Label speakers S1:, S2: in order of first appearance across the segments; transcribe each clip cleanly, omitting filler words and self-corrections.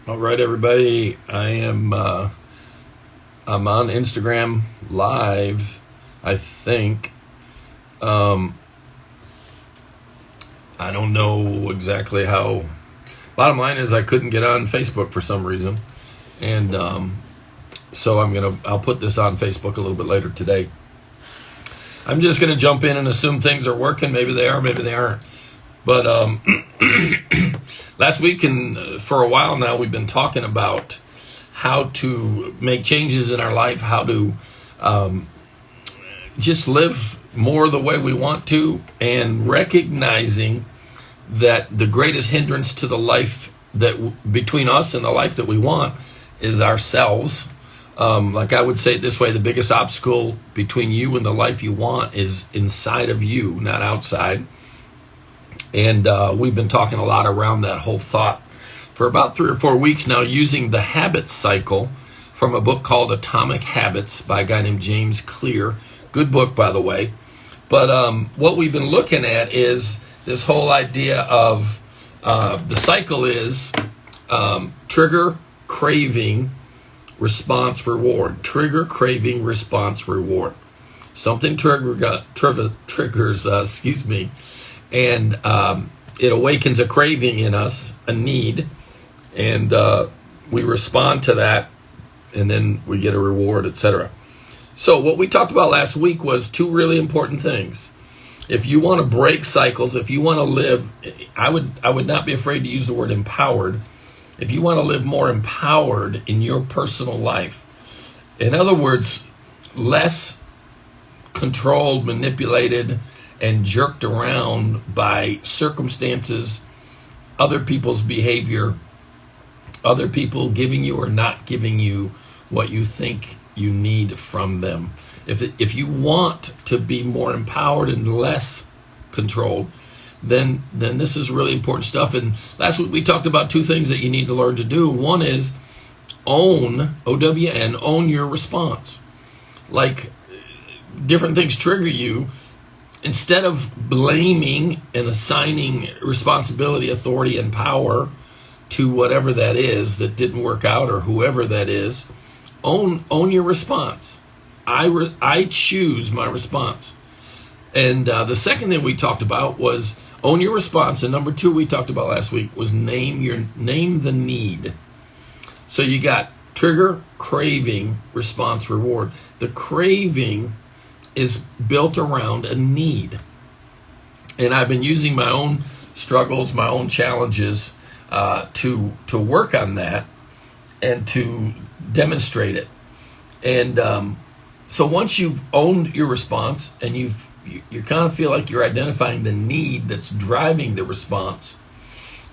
S1: All right, everybody. I'm on Instagram Live. I think. I don't know exactly how. Bottom line is, I couldn't get on Facebook for some reason, and so I'll put this on Facebook a little bit later today. I'm just gonna jump in and assume things are working. Maybe they are, maybe they aren't. But last week and for a while now, we've been talking about how to make changes in our life, how to just live more the way we want to, and recognizing that the greatest hindrance to the life that between us and the life that we want is ourselves. Like I would say it this way, the biggest obstacle between you and the life you want is inside of you, not outside. And we've been talking a lot around that whole thought for about 3 or 4 weeks now, using the habit cycle from a book called Atomic Habits by a guy named James Clear. Good book, by the way. But what we've been looking at is this whole idea of the cycle is trigger, craving, response, reward. Trigger, craving, response, reward. Something triggers, and it awakens a craving in us, a need, and we respond to that, and then we get a reward, etc. So what we talked about last week was 2 really important things. If you want to break cycles, if you want to live, I would not be afraid to use the word empowered. If you want to live more empowered in your personal life, in other words, less controlled, manipulated, and jerked around by circumstances, other people's behavior, other people giving you or not giving you what you think you need from them. If you want to be more empowered and less controlled, then this is really important stuff. And last week we talked about 2 things that you need to learn to do. One is own, O-W-N, own your response. Like different things trigger you. Instead of blaming and assigning responsibility, authority, and power to whatever that is that didn't work out, or whoever that is, own your response. I choose my response. And the second thing we talked about was own your response. And number 2 we talked about last week was name the need. So you got trigger, craving, response, reward. The craving is built around a need. And I've been using my own struggles, my own challenges to work on that and to demonstrate it. And so once you've owned your response and you kind of feel like you're identifying the need that's driving the response,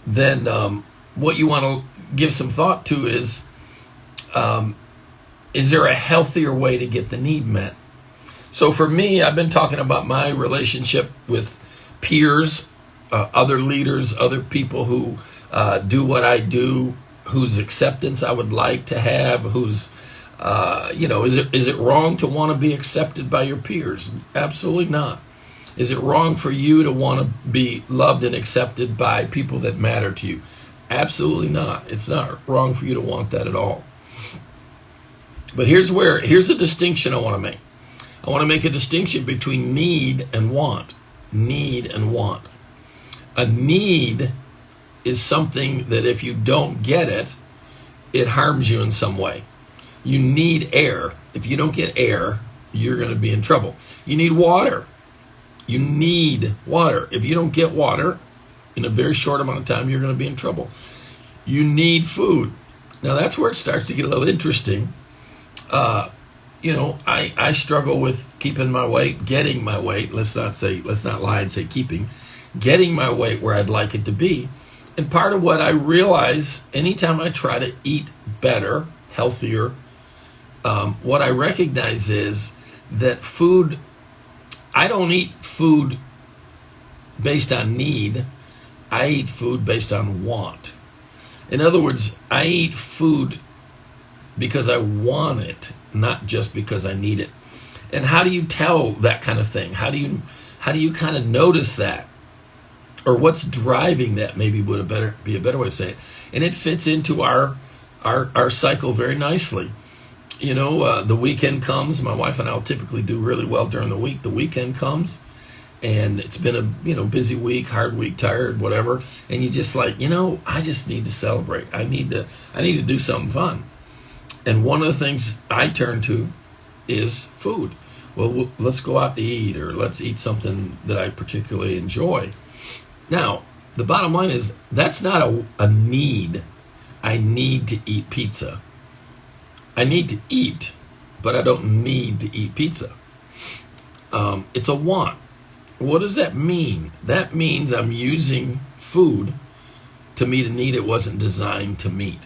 S1: then what you want to give some thought to is there a healthier way to get the need met? So for me, I've been talking about my relationship with peers, other leaders, other people who do what I do, whose acceptance I would like to have, whose, is it wrong to want to be accepted by your peers? Absolutely not. Is it wrong for you to want to be loved and accepted by people that matter to you? Absolutely not. It's not wrong for you to want that at all. But here's a distinction I want to make. I want to make a distinction between need and want. Need and want. A need is something that if you don't get it, it harms you in some way. You need air. If you don't get air, you're going to be in trouble. You need water. You need water. If you don't get water in a very short amount of time, you're going to be in trouble. You need food. Now that's where it starts to get a little interesting. I struggle with keeping my weight, getting my weight. Let's not lie and say keeping, getting my weight where I'd like it to be. And part of what I realize anytime I try to eat better, healthier, what I recognize is that food, I don't eat food based on need. I eat food based on want. In other words, I eat food because I want it, not just because I need it. And how do you tell that kind of thing? How do you kind of notice that? or what's driving that, maybe would be a better way to say it. And it fits into our cycle very nicely. The weekend comes. My wife and I will typically do really well during the week. The weekend comes, and it's been a busy week, hard week, tired, whatever. And you just like, I just need to celebrate. I need to do something fun. And one of the things I turn to is food. Well, let's go out to eat, or let's eat something that I particularly enjoy. Now, the bottom line is that's not a need. I need to eat pizza. I need to eat, but I don't need to eat pizza. It's a want. What does that mean? That means I'm using food to meet a need it wasn't designed to meet.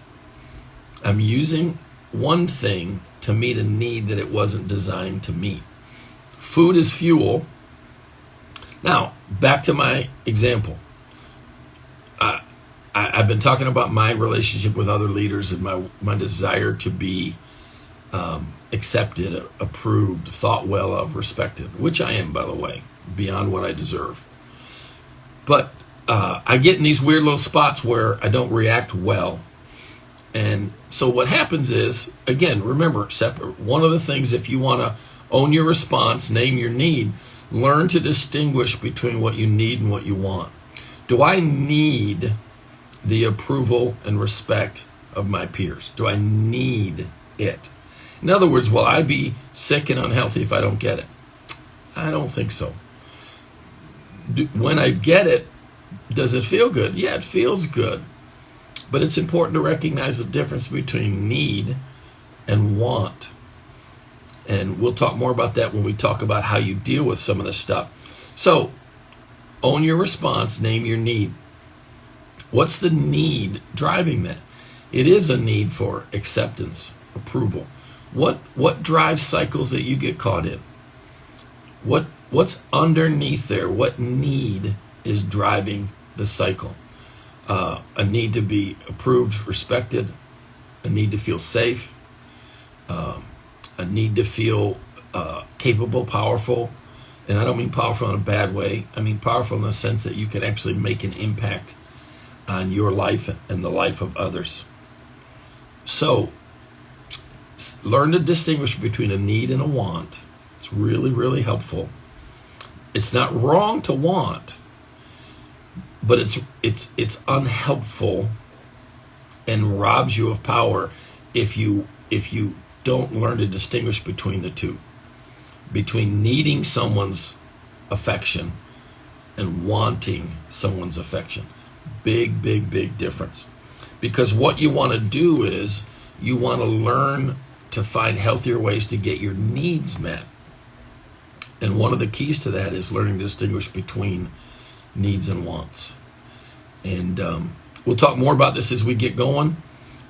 S1: I'm using one thing to meet a need that it wasn't designed to meet. Food is fuel. Now, back to my example. I've been talking about my relationship with other leaders and my desire to be accepted, approved, thought well of, respected, which I am, by the way, beyond what I deserve. But I get in these weird little spots where I don't react well. And so what happens is, again, remember, separate. One of the things, if you want to own your response, name your need, learn to distinguish between what you need and what you want. Do I need the approval and respect of my peers? Do I need it? In other words, will I be sick and unhealthy if I don't get it? I don't think so. When I get it, does it feel good? Yeah, it feels good. But it's important to recognize the difference between need and want. And we'll talk more about that when we talk about how you deal with some of this stuff. So, own your response, name your need. What's the need driving that? It is a need for acceptance, approval. What drives cycles that you get caught in? What's underneath there? What need is driving the cycle? A need to be approved, respected, a need to feel safe, a need to feel capable, powerful. And I don't mean powerful in a bad way. I mean powerful in the sense that you can actually make an impact on your life and the life of others. So, learn to distinguish between a need and a want. It's really, really helpful. It's not wrong to want, but it's unhelpful and robs you of power if you don't learn to distinguish between the two, between needing someone's affection and wanting someone's affection. Big, big, big difference. Because what you want to do is you want to learn to find healthier ways to get your needs met. And one of the keys to that is learning to distinguish between needs and wants. And we'll talk more about this as we get going,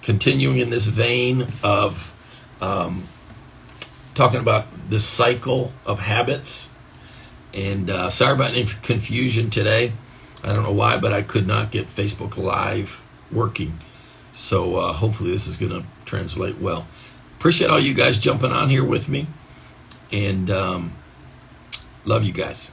S1: continuing in this vein of talking about the cycle of habits. And sorry about any confusion today. I don't know why, but I could not get Facebook Live working. So hopefully this is going to translate well. Appreciate all you guys jumping on here with me. And love you guys.